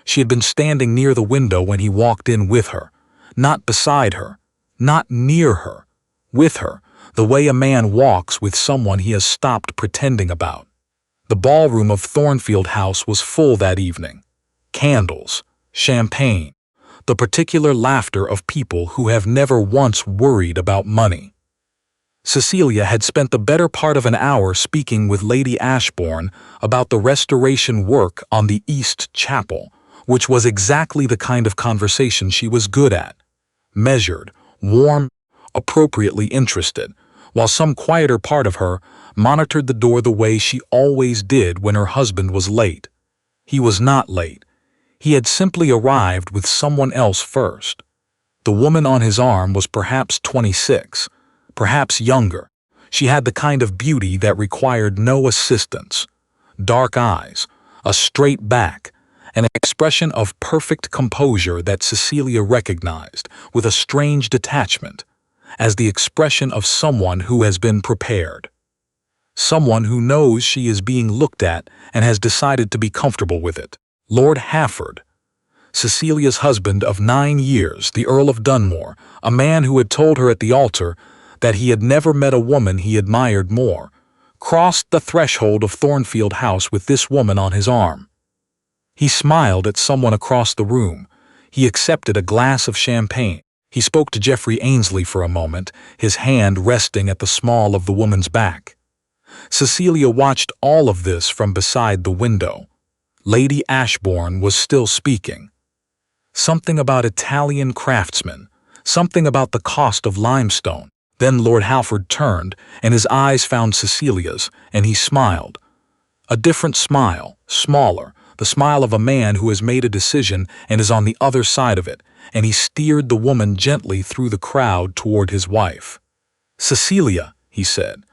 She had been standing near the window when he walked in with her, not beside her, not near her, with her, the way a man walks with someone he has stopped pretending about. The ballroom of Thornfield House was full that evening. Candles, champagne, the particular laughter of people who have never once worried about money. Cecilia had spent the better part of an hour speaking with Lady Ashbourne about the restoration work on the East Chapel, which was exactly the kind of conversation she was good at. Measured, warm, appropriately interested, while some quieter part of her monitored the door the way she always did when her husband was late. He was not late. He had simply arrived with someone else first. The woman on his arm was perhaps 26, perhaps younger. She had the kind of beauty that required no assistance. Dark eyes, a straight back, an expression of perfect composure that Cecilia recognized with a strange detachment as the expression of someone who has been prepared. Someone who knows she is being looked at and has decided to be comfortable with it. Lord Hafford, Cecilia's husband of 9 years, the Earl of Dunmore, a man who had told her at the altar that he had never met a woman he admired more, crossed the threshold of Thornfield House with this woman on his arm. He smiled at someone across the room. He accepted a glass of champagne. He spoke to Geoffrey Ainsley for a moment, his hand resting at the small of the woman's back. Cecilia watched all of this from beside the window. Lady Ashbourne was still speaking. Something about Italian craftsmen, something about the cost of limestone. Then Lord Halford turned, and his eyes found Cecilia's, and he smiled. A different smile, smaller, the smile of a man who has made a decision and is on the other side of it, and he steered the woman gently through the crowd toward his wife. "Cecilia," he said,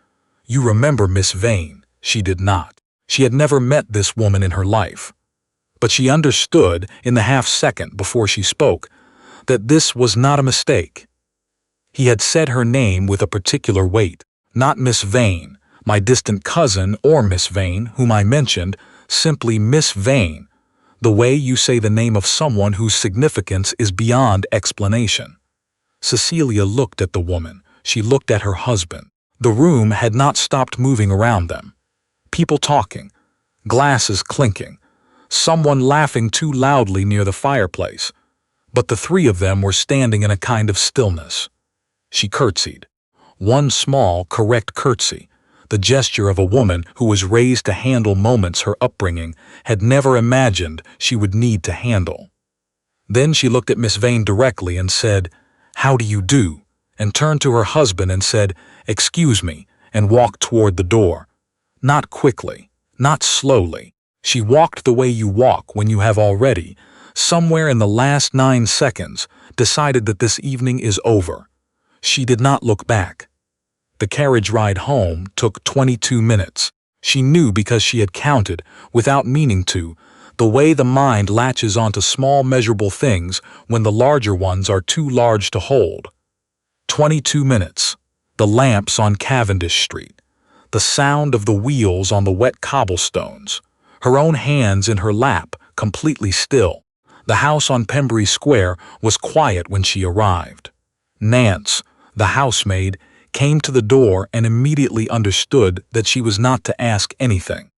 "you remember Miss Vane." She did not. She had never met this woman in her life. But she understood, in the half-second before she spoke, that this was not a mistake. He had said her name with a particular weight. Not Miss Vane, my distant cousin, or Miss Vane, whom I mentioned, simply Miss Vane, the way you say the name of someone whose significance is beyond explanation. Cecilia looked at the woman. She looked at her husband. The room had not stopped moving around them. People talking, glasses clinking, someone laughing too loudly near the fireplace. But the three of them were standing in a kind of stillness. She curtsied. One small, correct curtsy, the gesture of a woman who was raised to handle moments her upbringing had never imagined she would need to handle. Then she looked at Miss Vane directly and said, "How do you do?" and turned to her husband and said, "Excuse me," and walked toward the door. Not quickly, not slowly. She walked the way you walk when you have already, somewhere in the last 9 seconds, decided that this evening is over. She did not look back. The carriage ride home took 22 minutes. She knew because she had counted, without meaning to, the way the mind latches onto small measurable things when the larger ones are too large to hold. 22 minutes. The lamps on Cavendish Street. The sound of the wheels on the wet cobblestones. Her own hands in her lap, completely still. The house on Pembury Square was quiet when she arrived. Nance, the housemaid, came to the door and immediately understood that she was not to ask anything.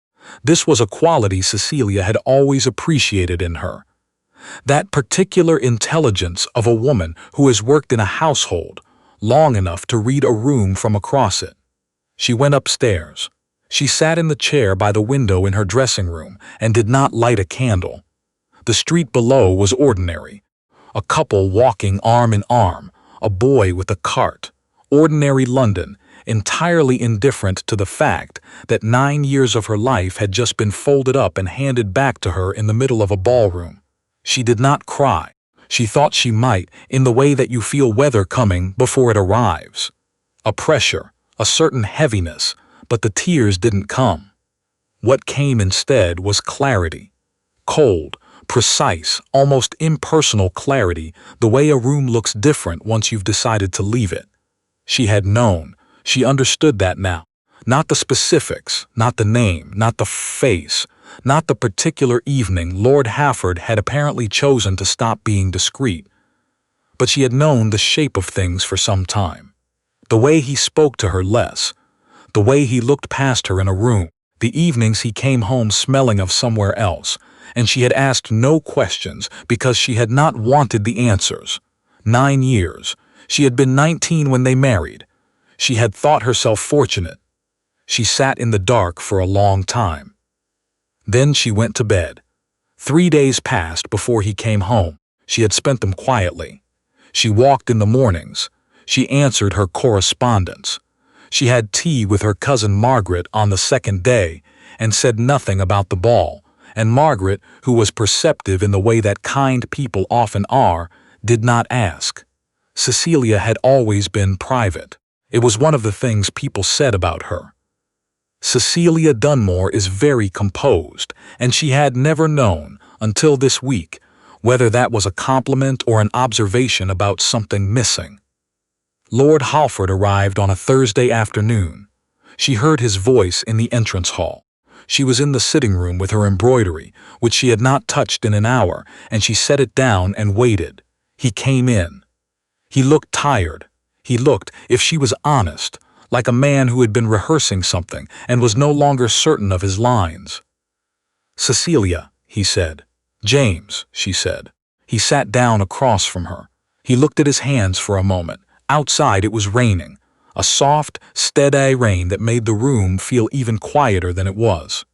This was a quality Cecilia had always appreciated in her. That particular intelligence of a woman who has worked in a household long enough to read a room from across it. She went upstairs. She sat in the chair by the window in her dressing room and did not light a candle. The street below was ordinary. A couple walking arm in arm, a boy with a cart. Ordinary London, entirely indifferent to the fact that 9 years of her life had just been folded up and handed back to her in the middle of a ballroom. She did not cry. She thought she might, in the way that you feel weather coming before it arrives. A pressure, a certain heaviness, but the tears didn't come. What came instead was clarity. Cold, precise, almost impersonal clarity, the way a room looks different once you've decided to leave it. She had known. She understood that now. Not the specifics, not the name, not the face, Not the particular evening Lord Hafford had apparently chosen to stop being discreet, but she had known the shape of things for some time. The way he spoke to her less, the way he looked past her in a room, the evenings he came home smelling of somewhere else, and she had asked no questions because she had not wanted the answers. 9 years. She had been 19 when they married. She had thought herself fortunate. She sat in the dark for a long time. Then she went to bed. 3 days passed before he came home. She had spent them quietly. She walked in the mornings. She answered her correspondence. She had tea with her cousin Margaret on the second day and said nothing about the ball, and Margaret, who was perceptive in the way that kind people often are, did not ask. Cecilia had always been private. It was one of the things people said about her. Cecilia Dunmore is very composed, and she had never known, until this week, whether that was a compliment or an observation about something missing. Lord Halford arrived on a Thursday afternoon. She heard his voice in the entrance hall. She was in the sitting room with her embroidery, which she had not touched in an hour, and she set it down and waited. He came in. He looked tired. He looked, if she was honest, like a man who had been rehearsing something and was no longer certain of his lines. "Cecilia," he said. "James," she said. He sat down across from her. He looked at his hands for a moment. Outside it was raining, a soft, steady rain that made the room feel even quieter than it was.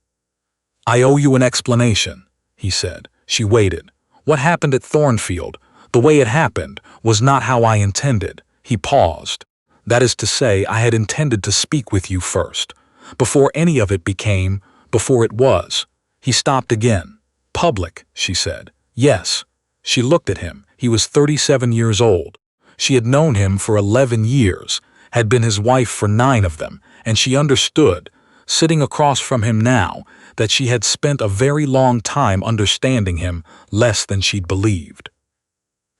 "I owe you an explanation," he said. She waited. "What happened at Thornfield, the way it happened, was not how I intended." He paused. "That is to say, I had intended to speak with you first, before any of it before it was." He stopped again. "Public," she said. "Yes." She looked at him. He was 37 years old. She had known him for 11 years, had been his wife for 9 of them, and she understood, sitting across from him now, that she had spent a very long time understanding him less than she'd believed.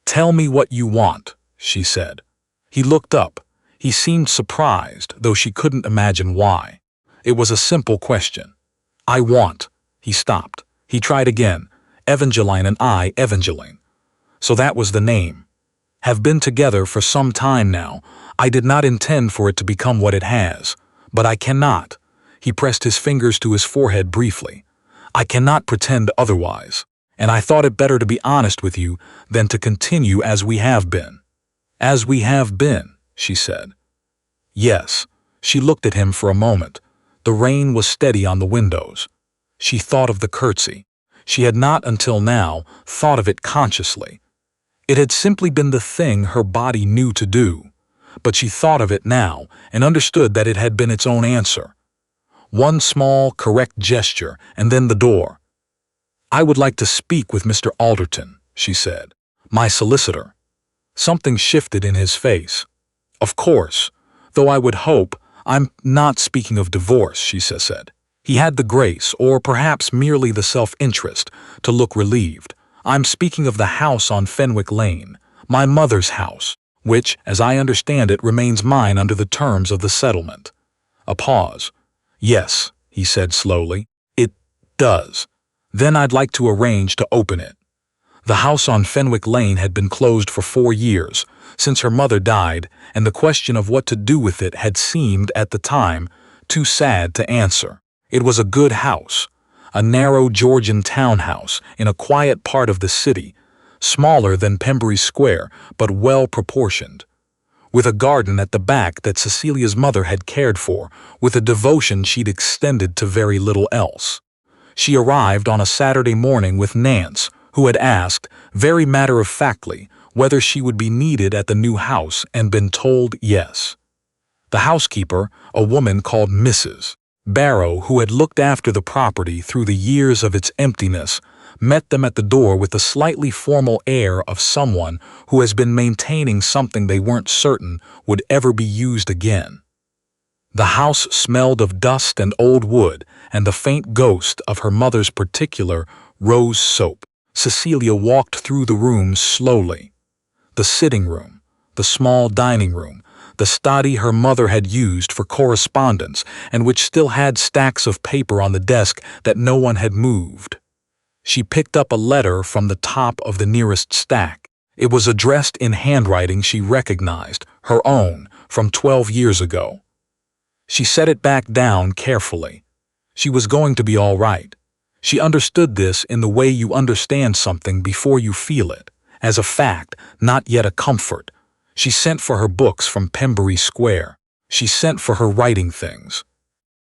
"Tell me what you want," she said. He looked up. He seemed surprised, though she couldn't imagine why. It was a simple question. "I want." He stopped. He tried again. "Evangeline and I, Evangeline." So that was the name. "Have been together for some time now. I did not intend for it to become what it has. But I cannot." He pressed his fingers to his forehead briefly. "I cannot pretend otherwise. And I thought it better to be honest with you than to continue as we have been." "As we have been," she said. "Yes." She looked at him for a moment. The rain was steady on the windows. She thought of the curtsy. She had not until now thought of it consciously. It had simply been the thing her body knew to do, but she thought of it now and understood that it had been its own answer. One small, correct gesture, and then the door. "I would like to speak with Mr. Alderton," she said. "My solicitor." Something shifted in his face. "Of course, though I would hope I'm not speaking of divorce," she said. He had the grace, or perhaps merely the self-interest, to look relieved. "I'm speaking of the house on Fenwick Lane, my mother's house, which, as I understand it, remains mine under the terms of the settlement." A pause. "Yes," he said slowly, "it does. Then I'd like to arrange to open it." The house on Fenwick Lane had been closed for 4 years, since her mother died, and the question of what to do with it had seemed, at the time, too sad to answer. It was a good house, a narrow Georgian townhouse in a quiet part of the city, smaller than Pembury Square, but well proportioned, with a garden at the back that Cecilia's mother had cared for, with a devotion she'd extended to very little else. She arrived on a Saturday morning with Nance, who had asked, very matter-of-factly, whether she would be needed at the new house and been told yes. The housekeeper, a woman called Mrs. Barrow, who had looked after the property through the years of its emptiness, met them at the door with the slightly formal air of someone who has been maintaining something they weren't certain would ever be used again. The house smelled of dust and old wood and the faint ghost of her mother's particular rose soap. Cecilia walked through the rooms slowly. The sitting room, the small dining room, the study her mother had used for correspondence and which still had stacks of paper on the desk that no one had moved. She picked up a letter from the top of the nearest stack. It was addressed in handwriting she recognized, her own, from 12 years ago. She set it back down carefully. She was going to be all right. She understood this in the way you understand something before you feel it, as a fact, not yet a comfort. She sent for her books from Pembury Square. She sent for her writing things.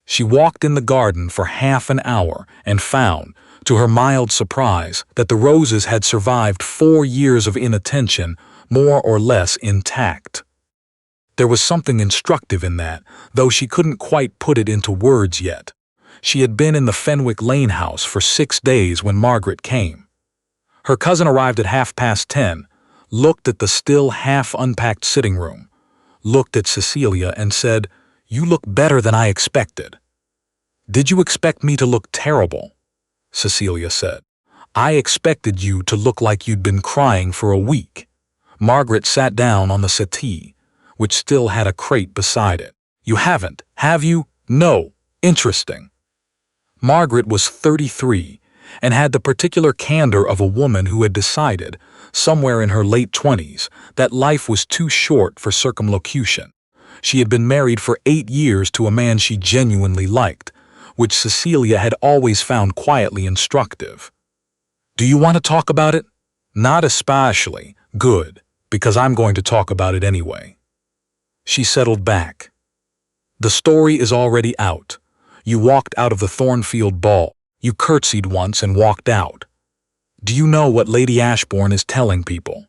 She walked in the garden for half an hour and found, to her mild surprise, that the roses had survived 4 years of inattention, more or less intact. There was something instructive in that, though she couldn't quite put it into words yet. She had been in the Fenwick Lane house for 6 days when Margaret came. Her cousin arrived at 10:30, looked at the still half-unpacked sitting room, looked at Cecilia and said, "You look better than I expected." "Did you expect me to look terrible?" Cecilia said. "I expected you to look like you'd been crying for a week." Margaret sat down on the settee, which still had a crate beside it. "You haven't, have you?" "No." "Interesting." Margaret was 33 and had the particular candor of a woman who had decided, somewhere in her late 20s, that life was too short for circumlocution. She had been married for 8 years to a man she genuinely liked, which Cecilia had always found quietly instructive. "Do you want to talk about it?" "Not especially." "Good, because I'm going to talk about it anyway." She settled back. "The story is already out. You walked out of the Thornfield ball. You curtsied once and walked out. Do you know what Lady Ashbourne is telling people?"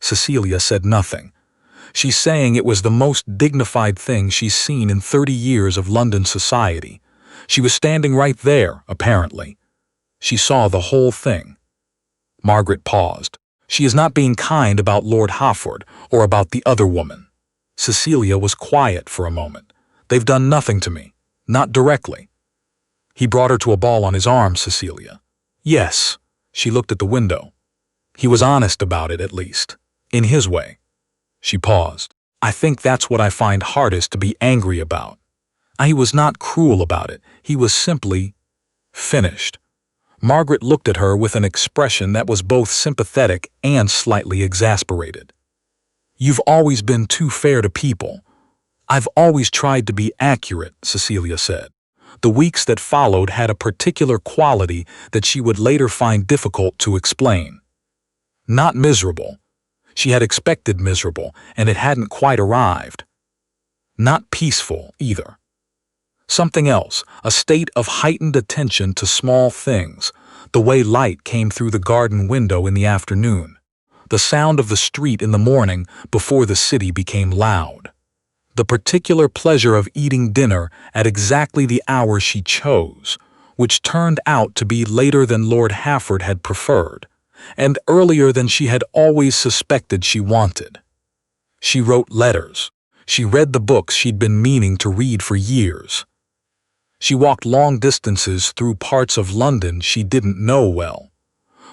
Cecilia said nothing. "She's saying it was the most dignified thing she's seen in 30 years of London society. She was standing right there, apparently. She saw the whole thing." Margaret paused. "She is not being kind about Lord Hofford or about the other woman." Cecilia was quiet for a moment. "They've done nothing to me. Not directly." "He brought her to a ball on his arm, Cecilia." "Yes." She looked at the window. "He was honest about it, at least. In his way." She paused. "I think that's what I find hardest to be angry about. He was not cruel about it. He was simply finished." Margaret looked at her with an expression that was both sympathetic and slightly exasperated. "You've always been too fair to people." "I've always tried to be accurate," Cecilia said. The weeks that followed had a particular quality that she would later find difficult to explain. Not miserable. She had expected miserable, and it hadn't quite arrived. Not peaceful, either. Something else, a state of heightened attention to small things, the way light came through the garden window in the afternoon, the sound of the street in the morning before the city became loud, the particular pleasure of eating dinner at exactly the hour she chose, which turned out to be later than Lord Hofford had preferred, and earlier than she had always suspected she wanted. She wrote letters. She read the books she'd been meaning to read for years. She walked long distances through parts of London she didn't know well,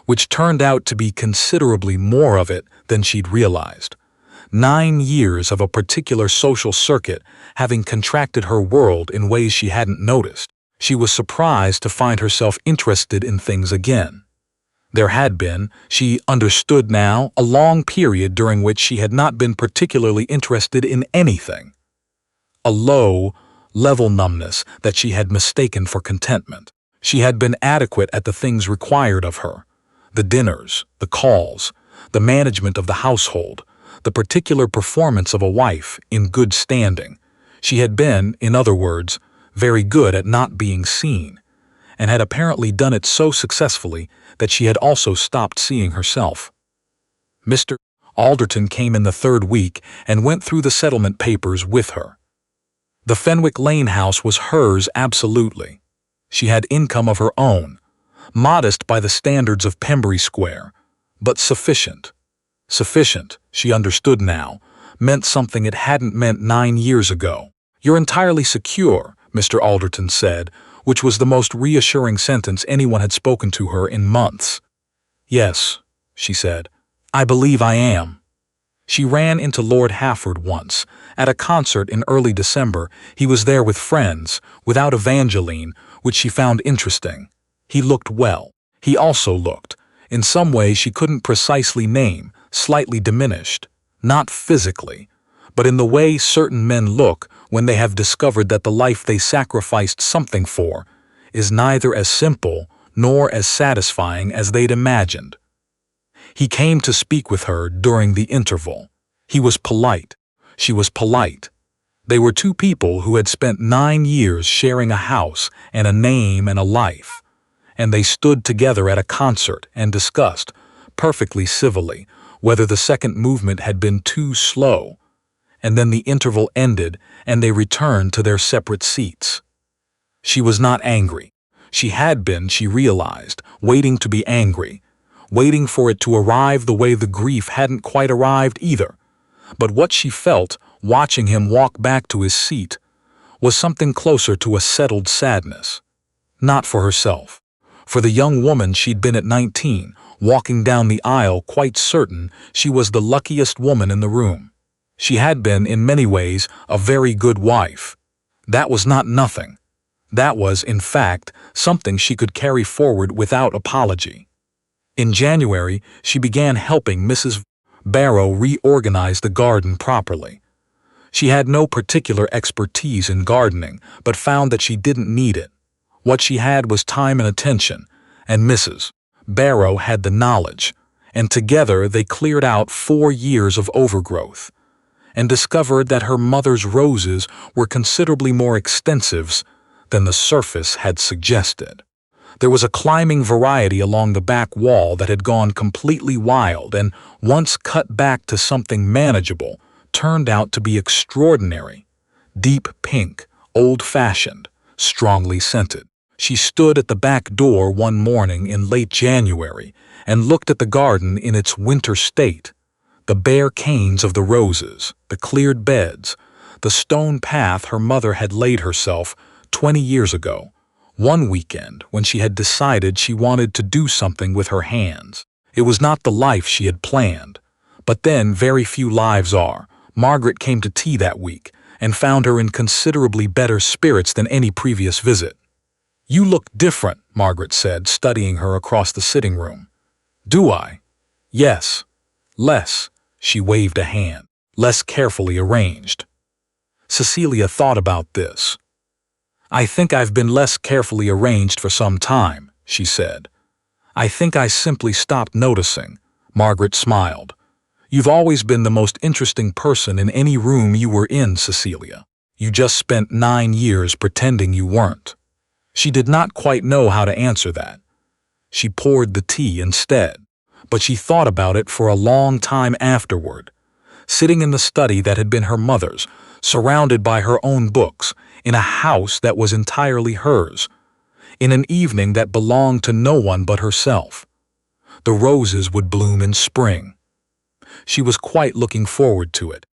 which turned out to be considerably more of it than she'd realized. 9 years of a particular social circuit having contracted her world in ways she hadn't noticed. She was surprised to find herself interested in things again. There had been, she understood now, a long period during which she had not been particularly interested in anything. A low, level numbness that she had mistaken for contentment. She had been adequate at the things required of her. The dinners, the calls, the management of the household, the particular performance of a wife in good standing. She had been, in other words, very good at not being seen, and had apparently done it so successfully that she had also stopped seeing herself. Mr. Alderton came in the 3rd week and went through the settlement papers with her. The Fenwick Lane house was hers absolutely. She had income of her own, modest by the standards of Pembury Square, but sufficient. Sufficient, she understood now, meant something it hadn't meant 9 years ago. "You're entirely secure," Mr. Alderton said, which was the most reassuring sentence anyone had spoken to her in months. "Yes," she said, "I believe I am." She ran into Lord Hafford once. At a concert in early December, he was there with friends, without Evangeline, which she found interesting. He looked well. He also looked, in some way she couldn't precisely name, slightly diminished. Not physically, but in the way certain men look when they have discovered that the life they sacrificed something for is neither as simple nor as satisfying as they'd imagined. He came to speak with her during the interval. He was polite. She was polite. They were two people who had spent 9 years sharing a house and a name and a life, and they stood together at a concert and discussed, perfectly civilly, whether the second movement had been too slow, and then the interval ended and they returned to their separate seats. She was not angry. She had been, she realized, waiting to be angry, waiting for it to arrive the way the grief hadn't quite arrived either. But what she felt, watching him walk back to his seat, was something closer to a settled sadness. Not for herself. For the young woman she'd been at 19, walking down the aisle quite certain she was the luckiest woman in the room. She had been, in many ways, a very good wife. That was not nothing. That was, in fact, something she could carry forward without apology. In January, she began helping Mrs. Barrow reorganize the garden properly. She had no particular expertise in gardening, but found that she didn't need it. What she had was time and attention, and Mrs. Barrow had the knowledge, and together they cleared out 4 years of overgrowth, and discovered that her mother's roses were considerably more extensive than the surface had suggested. There was a climbing variety along the back wall that had gone completely wild and, once cut back to something manageable, turned out to be extraordinary. Deep pink, old-fashioned, strongly scented. She stood at the back door one morning in late January and looked at the garden in its winter state. The bare canes of the roses, the cleared beds, the stone path her mother had laid herself 20 years ago, one weekend when she had decided she wanted to do something with her hands. It was not the life she had planned, but then very few lives are. Margaret came to tea that week and found her in considerably better spirits than any previous visit. "You look different," Margaret said, studying her across the sitting room. "Do I?" "Yes. Less," she waved a hand, "less carefully arranged." Cecilia thought about this. "I think I've been less carefully arranged for some time," she said. "I think I simply stopped noticing." Margaret smiled. "You've always been the most interesting person in any room you were in, Cecilia. You just spent 9 years pretending you weren't." She did not quite know how to answer that. She poured the tea instead, but she thought about it for a long time afterward, sitting in the study that had been her mother's, surrounded by her own books, in a house that was entirely hers, in an evening that belonged to no one but herself. The roses would bloom in spring. She was quite looking forward to it.